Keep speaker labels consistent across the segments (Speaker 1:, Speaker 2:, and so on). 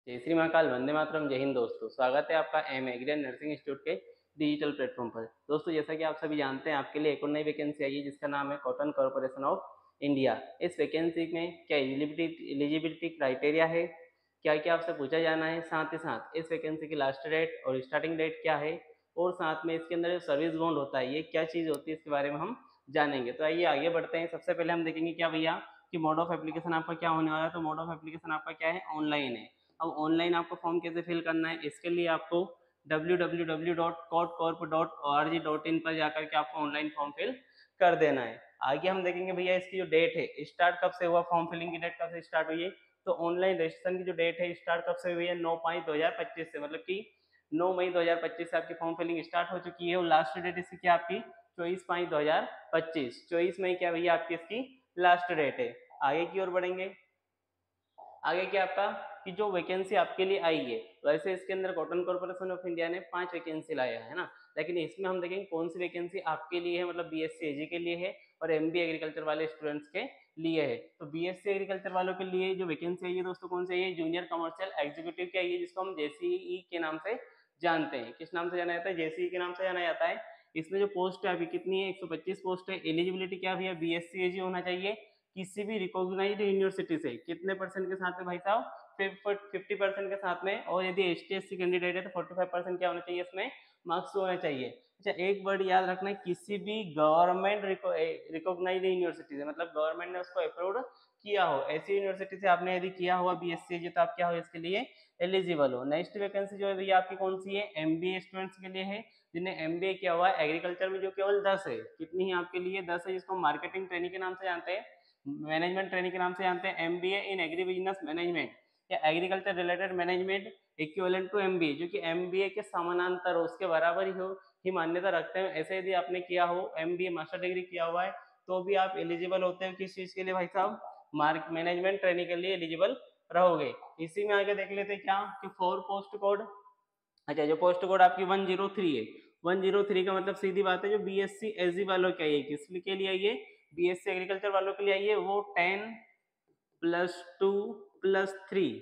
Speaker 1: जय श्री महाकाल, वंदे मातरम, जय हिंद। दोस्तों, स्वागत है आपका M agri and nursing institute के डिजिटल प्लेटफॉर्म पर। दोस्तों, जैसा कि आप सभी जानते हैं, आपके लिए एक और नई वैकेंसी आई है जिसका नाम है कॉटन कॉर्पोरेशन ऑफ इंडिया। इस वैकेंसी में क्या एलिजिबिलिटी क्राइटेरिया है, क्या क्या आपसे पूछा जाना है, साथ ही साथ इस वैकेंसी की लास्ट डेट और स्टार्टिंग डेट क्या है, और साथ में इसके अंदर जो सर्विस बॉन्ड होता है ये क्या चीज़ होती है, इसके बारे में हम जानेंगे। तो आइए आगे बढ़ते हैं। सबसे पहले हम देखेंगे क्या भैया कि मोड ऑफ एप्लीकेशन आपका क्या होने वाला है। तो मोड ऑफ एप्लीकेशन आपका क्या है, ऑनलाइन है। अब ऑनलाइन आपको फॉर्म कैसे फिल करना है, इसके लिए आपको www.cotcorp.org.in पर जाकर के आपको ऑनलाइन फॉर्म फिल कर देना है। आगे हम देखेंगे भैया इसकी जो डेट है, स्टार्ट कब से हुआ, फॉर्म फिलिंग की डेट कब से स्टार्ट हुई है। तो ऑनलाइन रजिस्ट्रेशन की जो डेट है स्टार्ट कब से हुई है, 9/5/2025 से, मतलब कि 9 मई 2025 से आपकी फॉर्म फिलिंग स्टार्ट हो चुकी है। और लास्ट डेट इसकी क्या आपकी 24/5/2025, 24 मई क्या भैया आपकी इसकी लास्ट डेट है। आगे की ओर बढ़ेंगे। आगे क्या आपका कि जो वैकेंसी आपके लिए आई है, वैसे इसके अंदर कॉटन कॉर्पोरेशन ऑफ इंडिया ने 5 वैकेंसी लाया है ना, लेकिन इसमें हम देखेंगे कौन सी वैकेंसी आपके लिए है, मतलब बीएससी एजी के लिए है और एमबीए एग्रीकल्चर वाले स्टूडेंट्स के लिए है। तो बीएससी एग्रीकल्चर वालों के लिए जो वैकेंसी आई है दोस्तों, कौन सी आई है, जूनियर कमर्शियल एग्जीक्यूटिव की आई है, जिसको हम जेसीई के नाम से जानते हैं। किस नाम से जाना जाता है, जेसीई के नाम से जाना जाता है। इसमें जो पोस्ट है अभी कितनी है, 125 पोस्ट है। एलिजिबिलिटी क्या भैया, बीएससी एजी होना चाहिए किसी भी रिकॉग्नाइज्ड यूनिवर्सिटी से। कितने परसेंट के साथ में भाई साहब, 50% के साथ में। और यदि एसटी/एससी कैंडिडेट है तो 45% क्या होना चाहिए, इसमें मार्क्स होने चाहिए। अच्छा, एक वर्ड याद रखना है, किसी भी गवर्नमेंट रिकॉग्नाइज्ड यूनिवर्सिटी से, मतलब गवर्नमेंट ने उसको अप्रूव किया हो, ऐसी यूनिवर्सिटी से आपने यदि किया हुआ बीएससी तो आप क्या हो, इसके लिए एलिजिबल हो। नेक्स्ट वैकेंसी जो है भैया आपकी कौन सी है, एमबीए स्टूडेंट्स के लिए है, जिन्हें एमबीए किया हुआ है एग्रीकल्चर में, जो केवल 10 है। कितनी है आपके लिए, 10 है, जिसको मार्केटिंग ट्रेनिंग के नाम से जानते हैं, मैनेजमेंट ट्रेनिंग के नाम से जानते हैं। MBA in agri business management या agriculture related management equivalent to MBA, जो कि एमबीए के समानांतर हो, उसके बराबर ही मान्यता रखते हैं। ऐसे यदि आपने किया हो, एमबीए मास्टर डिग्री किया हुआ है, तो भी आप एलिजिबल होते हैं। किस चीज के लिए भाई साहब, मार्क मैनेजमेंट ट्रेनिंग के लिए एलिजिबल रहोगे। इसी में आगे देख लेते हैं क्या कि 4 पोस्ट कोड। अच्छा, जो पोस्ट कोड आपकी 103 है, 103 का मतलब सीधी बात है जो बीएससी एसजी वालों के लिए, किस के लिए आइए, बीएससी एग्रीकल्चर वालों के लिए आइए, वो 10+2+3,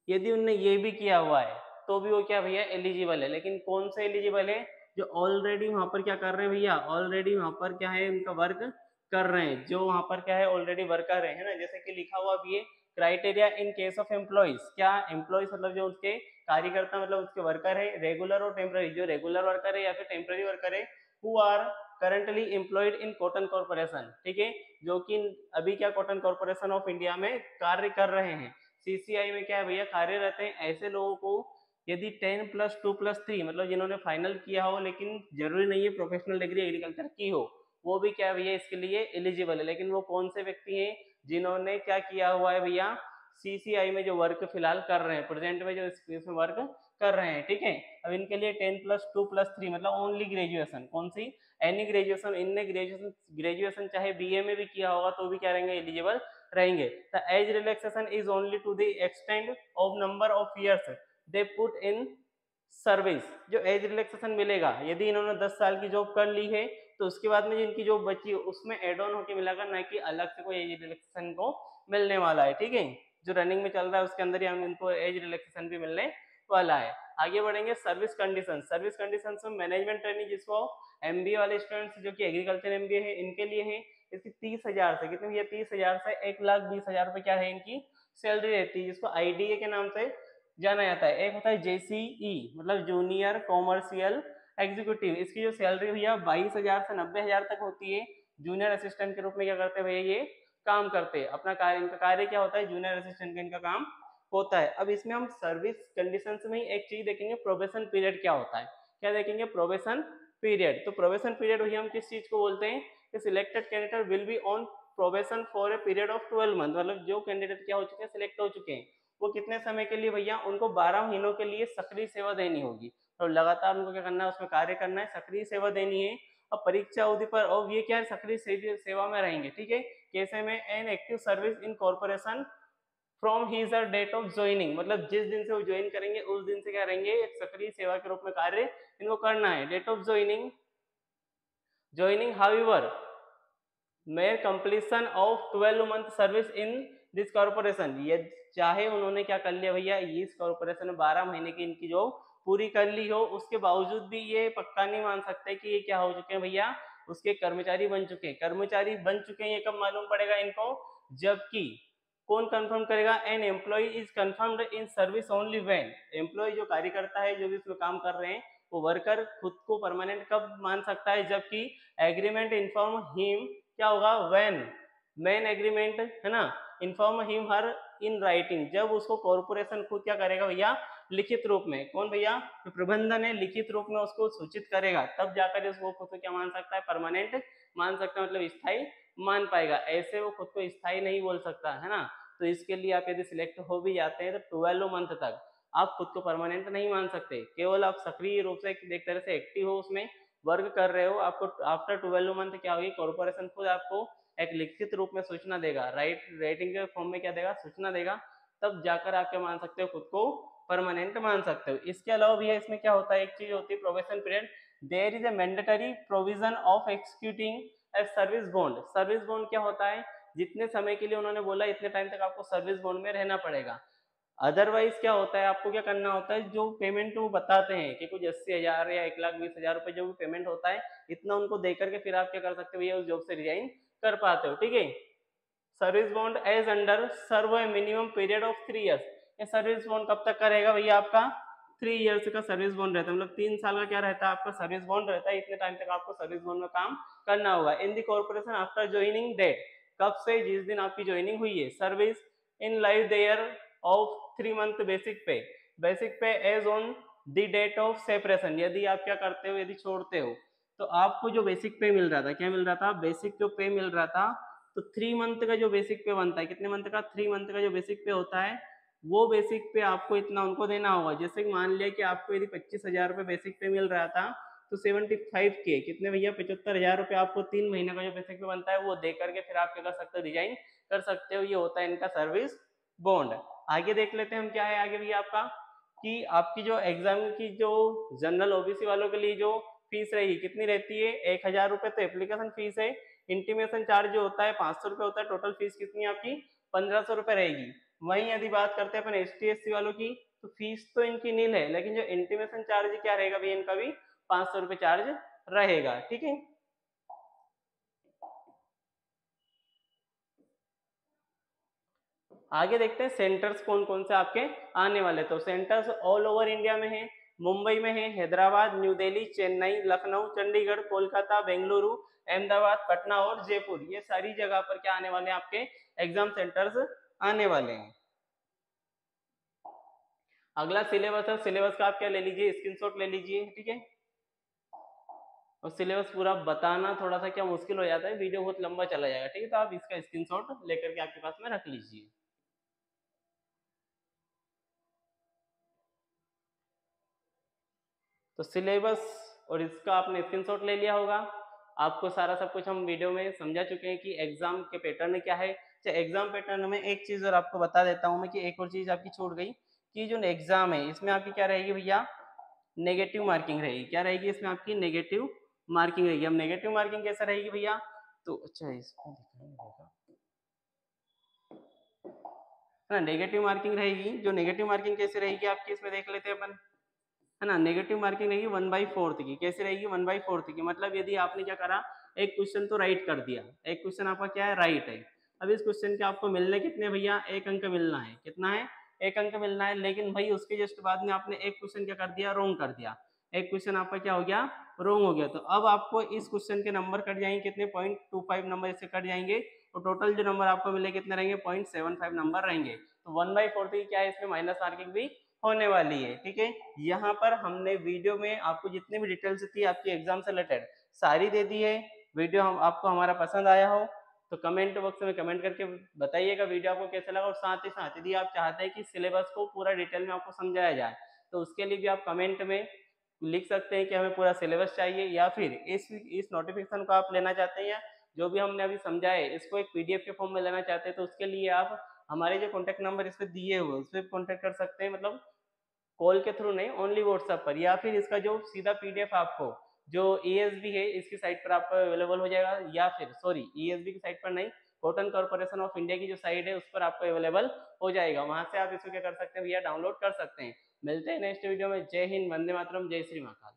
Speaker 1: यदि उनने ये भी किया हुआ है तो भी वो क्या भैया एलिजिबल है। लेकिन कौन से एलिजिबल है, जो ऑलरेडी वहां पर क्या कर रहे हैं भैया, ऑलरेडी वहां पर क्या है, उनका वर्क कर रहे हैं, जो वहां पर क्या है ऑलरेडी वर्क कर रहे हैं ना। जैसे कि लिखा हुआ भी है criteria in case of employees, क्या एम्प्लॉइज मतलब जो उसके कार्यकर्ता, मतलब उसके वर्कर है, रेगुलर और टेम्पररी, जो रेगुलर वर्कर है या फिर टेम्पररी वर्कर है, who are currently employed in cotton corporation, ठीक है, जो कि अभी क्या कॉटन कॉर्पोरेशन ऑफ इंडिया में कार्य कर रहे हैं, सीसीआई में क्या है भैया कार्यरत हैं। ऐसे लोगों को यदि 10+2+3 मतलब जिन्होंने फाइनल किया हो, लेकिन जरूरी नहीं है प्रोफेशनल डिग्री एग्रीकल्चर की हो, वो भी क्या भैया इसके लिए एलिजिबल है। लेकिन वो कौन से व्यक्ति हैं, जिन्होंने क्या किया हुआ है भैया, सीसीआई में जो वर्क फिलहाल कर रहे हैं, प्रेजेंट में जो इसमें वर्क कर रहे हैं, ठीक है। अब इनके लिए 10+2+3 मतलब ओनली ग्रेजुएशन, कौन सी, एनी ग्रेजुएशन, इनने ग्रेजुएशन चाहे बीए में भी किया होगा तो भी क्या रहेंगे, एलिजिबल रहेंगे। The age relaxation is only to the extend of number of years they put in service. जो एज रिलैक्सेशन मिलेगा, यदि इन्होंने 10 साल की जॉब कर ली है तो उसके बाद में जो इनकी जॉब बची उसमें एड ऑन होकर मिलेगा, ना कि अलग से कोई एज रिलैक्सेशन को मिलने वाला है, ठीक है। जो रनिंग में चल रहा है उसके अंदर ही हम इनको एज रिलैक्सेशन भी मिलने वाला है। आगे बढ़ेंगे सर्विस कंडीशन। सर्विस कंडीशन में मैनेजमेंट ट्रेनिंग, जिसको एमबीए वाले स्टूडेंट्स जो कि एग्रीकल्चर एमबीए है इनके लिए है, इसकी 30,000 से, कितनी है, 30,000 से 1,20,000 रुपए क्या है इनकी सैलरी रहती है, जिसको आईडीए के नाम से जाना जाता है। एक होता है जेसीई मतलब जूनियर कॉमर्शियल एग्जीक्यूटिव, इसकी जो सैलरी भैया 22,000 से 90,000 तक होती है। जूनियर असिस्टेंट के रूप में क्या करते हैं भैया ये काम करते हैं अपना कार्य, इनका कार्य क्या होता है, जूनियर असिस्टेंट का इनका काम होता है। अब इसमें हम सर्विस कंडीशंस में ही एक चीज देखेंगे, प्रोबेशन पीरियड क्या होता है, क्या देखेंगे, प्रोबेशन पीरियड। तो प्रोबेशन पीरियड भैया हम किस चीज को बोलते हैं, कि selected candidate will be on probation for a period of 12 month, मतलब जो कैंडिडेट क्या हो चुके हैं, सिलेक्ट हो चुके हैं, वो कितने समय के लिए भैया, उनको 12 महीनों के लिए सक्रिय सेवा देनी होगी। तो लगातार उनको क्या करना है, उसमें कार्य करना है, सक्रिय सेवा देनी है। अब परीक्षा अवधि पर, और ये क्या है, सक्रिय सेवा में रहेंगे, ठीक है। कैसे में, an active service in corporation from his और डेट ऑफ ज्वाइनिंग, मतलब जिस दिन से वो ज्वाइन करेंगे उस दिन से क्या रहेंगे, एक सक्रिय सेवा के रूप में कार्य इनको करना है। Date of joining however mere completion of 12 month service in this corporation, ये चाहे उन्होंने क्या कर लिया भैया, इस कॉर्पोरेशन में 12 महीने की इनकी जॉब पूरी कर ली हो, उसके बावजूद भी ये पक्का नहीं मान सकते कि ये क्या हो चुके हैं भैया, उसके कर्मचारी बन चुके हैं। कर्मचारी बन चुके हैं ये कब मालूम पड़ेगा इनको, जबकि कौन कंफर्म करेगा, an employee is confirmed in service only when, employee जो कार्यकर्ता है जो भी इसमें काम कर रहे हैं वो वर्कर खुद को परमानेंट कब मान सकता है, जबकि एग्रीमेंट इन्फॉर्म हिम क्या होगा, व्हेन मेन एग्रीमेंट है ना, inform him her in writing, जब उसको कॉर्पोरेशन खुद क्या करेगा भैया, लिखित रूप में, कौन भैया, तो प्रबंधन है, लिखित रूप में उसको सूचित करेगा, तब जाकर इसको खुद को क्या मान सकता है, परमानेंट मान सकता है, मतलब स्थायी मान पाएगा। ऐसे वो खुद को स्थायी नहीं बोल सकता है ना। तो इसके लिए आप यदि सिलेक्ट हो भी जाते हैं तो 12 मंथ तक आप खुद को परमानेंट नहीं मान सकते, केवल आप सक्रिय रूप से एक तरह से एक्टिव हो, उसमें वर्क कर रहे हो, आपको आफ्टर 12 मंथ क्या होगी, कॉर्पोरेशन खुद आपको एक लिखित रूप में सूचना देगा, राइटिंग के फॉर्म में क्या देगा, सूचना देगा, तब जाकर आप क्या मान सकते हो, खुद को परमानेंट मान सकते हो। इसके अलावा भी इसमें क्या होता है, एक चीज होती है probation period, there is a mandatory provision of executing a service bond. Service bond क्या होता है, जितने समय के लिए उन्होंने बोला इतने टाइम तक आपको सर्विस बॉन्ड में रहना पड़ेगा। अदरवाइज क्या होता है, आपको क्या करना होता है, जो पेमेंट वो बताते हैं कि कुछ 80,000 या 1,20,000 रुपए जो भी पेमेंट होता है, इतना उनको दे करके फिर आप क्या कर सकते हो, ये उस जॉब से रिजाइन कर पाते हो, ठीक है। Service bond as under serve a minimum period of 3 years. ये सर्विस बॉन्ड कब तक का रहेगा भैया, आपका 3 ईयर्स का सर्विस बॉन्ड रहता है, मतलब 3 साल का क्या रहता है आपका सर्विस बॉन्ड रहता है, इतने टाइम तक आपको सर्विस बॉन्ड में काम करना होगा। In the corporation after joining date, कब से, जिस दिन आपकी ज्वाइनिंग हुई है, service in lieu thereof 3 month basic pay, basic pay as on the date of separation, यदि आप क्या करते हो, यदि छोड़ते हो तो आपको जो बेसिक पे मिल रहा था, क्या मिल रहा था, बेसिक जो पे मिल रहा था, तो 3 मंथ का जो बेसिक पे बनता है, कितने मंथ का, 3 मंथ का जो बेसिक पे होता है, वो बेसिक पे आपको इतना उनको देना होगा। जैसे कि मान लिया कि आपको यदि 25,000 रुपये बेसिक पे मिल रहा था, तो 75K कितने भैया, 75,000 रुपये आपको 3 महीने का जो बेसिक पे बनता है वो दे करके फिर आप क्या कर सकते हो, रिजाइन कर सकते हो। ये होता है इनका सर्विस बॉन्ड। आगे देख लेते हैं हम क्या है आगे भैया आपका, कि आपकी जो एग्जाम की जो जनरल ओबीसी वालों के लिए जो फीस रहेगी कितनी रहती है, 1,000 रुपये तो एप्लीकेशन फीस है, इंटीमेशन चार्ज जो होता है 500 रुपये होता है, टोटल फीस कितनी आपकी 1,500 रुपये रहेगी। वहीं यदि बात करते हैं अपन ST/SC वालों की, तो फीस तो इनकी नील है, लेकिन जो इंटीमेशन चार्ज क्या रहेगा भैया, इनका भी 500 रुपये चार्ज रहेगा, ठीक है। आगे देखते हैं सेंटर्स कौन कौन से आपके आने वाले, तो सेंटर्स ऑल ओवर इंडिया में है, मुंबई में है, हैदराबाद, न्यू दिल्ली, चेन्नई, लखनऊ, चंडीगढ़, कोलकाता, बेंगलुरु, अहमदाबाद, पटना और जयपुर, ये सारी जगह पर क्या आने वाले हैं आपके एग्जाम सेंटर्स आने वाले हैं। अगला सिलेबस है, सिलेबस का आप क्या ले लीजिए, स्क्रीनशॉट ले लीजिए, ठीक है। और सिलेबस पूरा बताना थोड़ा सा क्या मुश्किल हो जाता है, वीडियो बहुत लंबा चला जाएगा, ठीक है, तो आप इसका स्क्रीनशॉट लेकर के आपके पास में रख लीजिए। तो सिलेबस और इसका आपने स्क्रीनशॉट ले लिया होगा, आपको सारा सब कुछ हम वीडियो में समझा चुके हैं कि एग्जाम के पैटर्न क्या है। अच्छा, एग्जाम पैटर्न में एक चीज और आपको बता देता हूं मैं कि एक और चीज आपकी छूट गई, कि जो एग्जाम है इसमें आपकी क्या रहेगी भैया, नेगेटिव मार्किंग रहेगी। क्या रहेगी इसमें आपकी, नेगेटिव मार्किंग रहेगी। अब नेगेटिव मार्किंग कैसे रहेगी भैया, तो अच्छा इसमें है ना, नेगेटिव मार्किंग रहेगी। जो नेगेटिव मार्किंग कैसे रहेगी आपकी, इसमें देख लेते हैं अपन, है ना। नेगेटिव मार्किंग रहेगी 1/4 की। कैसे रहेगी, 1/4 की, मतलब यदि आपने क्या करा, एक क्वेश्चन तो राइट कर दिया, एक क्वेश्चन आपका क्या है, राइट है। अब इस क्वेश्चन के आपको मिलने कितने भैया, 1 अंक मिलना है, कितना है, 1 अंक मिलना है। लेकिन भाई उसके जस्ट बाद में आपने एक क्वेश्चन क्या कर दिया, रॉन्ग कर दिया, एक क्वेश्चन आपका क्या हो गया, रॉन्ग हो गया। तो अब आपको इस क्वेश्चन के नंबर कट जाएंगे कितने, 0.25 नंबर इससे कट जाएंगे, तो टोटल जो नंबर आपको मिले कितने रहेंगे, 0.75 नंबर रहेंगे। तो 1/4 की क्या है, इसमें माइनस मार्किंग भी होने वाली है, ठीक है। यहाँ पर हमने वीडियो में आपको जितनी भी डिटेल्स थी आपकी एग्जाम से रिलेटेड सारी दे दी है। वीडियो आपको हमारा पसंद आया हो तो कमेंट बॉक्स में कमेंट करके बताइएगा वीडियो आपको कैसा लगा। और साथ ही साथ यदि आप चाहते हैं कि सिलेबस को पूरा डिटेल में आपको समझाया जाए तो उसके लिए भी आप कमेंट में लिख सकते हैं कि हमें पूरा सिलेबस चाहिए, या फिर इस नोटिफिकेशन को आप लेना चाहते हैं, या जो भी हमने अभी समझा है इसको एक PDF के फॉर्म में लेना चाहते हैं, तो उसके लिए आप हमारे जो कॉन्टैक्ट नंबर इस पे दिए हुए उस पर कॉन्टैक्ट कर सकते हैं, मतलब कॉल के थ्रू नहीं, ओनली व्हाट्सएप पर। या फिर इसका जो सीधा PDF आपको जो ESB है इसकी साइट पर आपको अवेलेबल हो जाएगा, या फिर सॉरी ESB की साइट पर नहीं, कॉटन कॉर्पोरेशन ऑफ इंडिया की जो साइट है उस पर आपको अवेलेबल हो जाएगा, वहां से आप इसको क्या कर सकते हैं भैया डाउनलोड कर सकते हैं। मिलते हैं नेक्स्ट वीडियो में। जय हिंद, वंदे मातरम, जय श्री महाकाल।